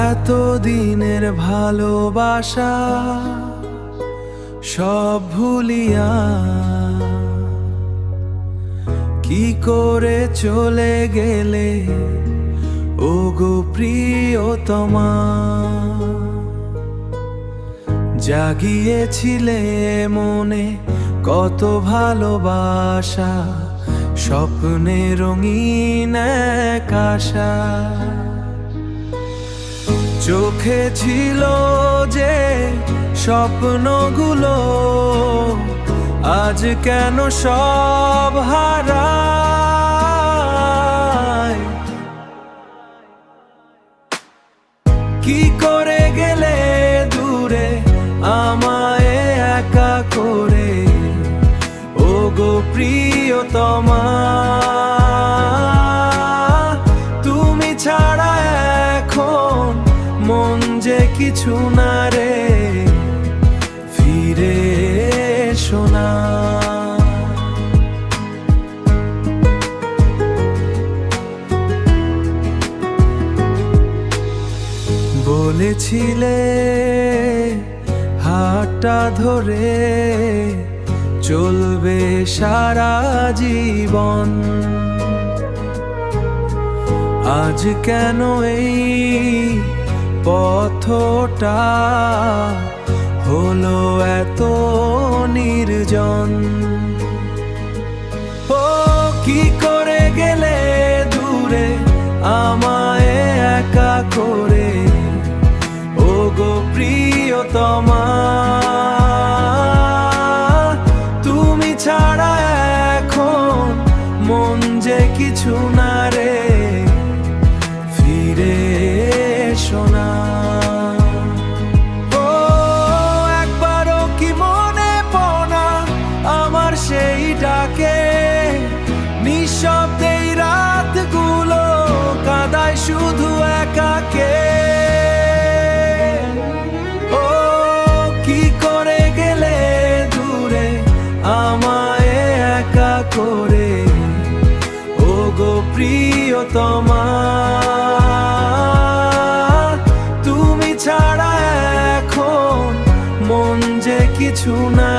এতদিনের ভালোবাসা সব ভুলিয়া কি করে চলে গেলে ওগো প্রিয়তমা। জাগিয়েছিলে মনে কত ভালোবাসা, স্বপ্নে রঙিন এক আশা। চোখে ছিল যে স্বপ্নগুলো, আজ কেন সব হারায়। কি করে গেলে দূরে আমায় একা করে ওগো প্রিয়তমা। তুমি ছাড়া এখন মন যে কিছু না রে, ফিরে এসো না। বলেছিলে হাতটা ধরে চলবে সারা জীবন, আজ কেন এই পথটা হলো এত নির্জন। ও কি করে গেলে দূরে আমায় একা করে ওগো প্রিয়তমা। তুমি ছাড়া এখন মন যে কিছু না রে, ফিরে এসো না। ও একবারও কি মনে পড়া আমার সেই ডাকে, নিঃশব্দে রাতগুলো কাঁদায় শুধু একাকে। ও কি করে গেলে দূরে আমায় একা করে ওগো প্রিয়তমা। তুমি ছাড়া এখন মন যে কিছু না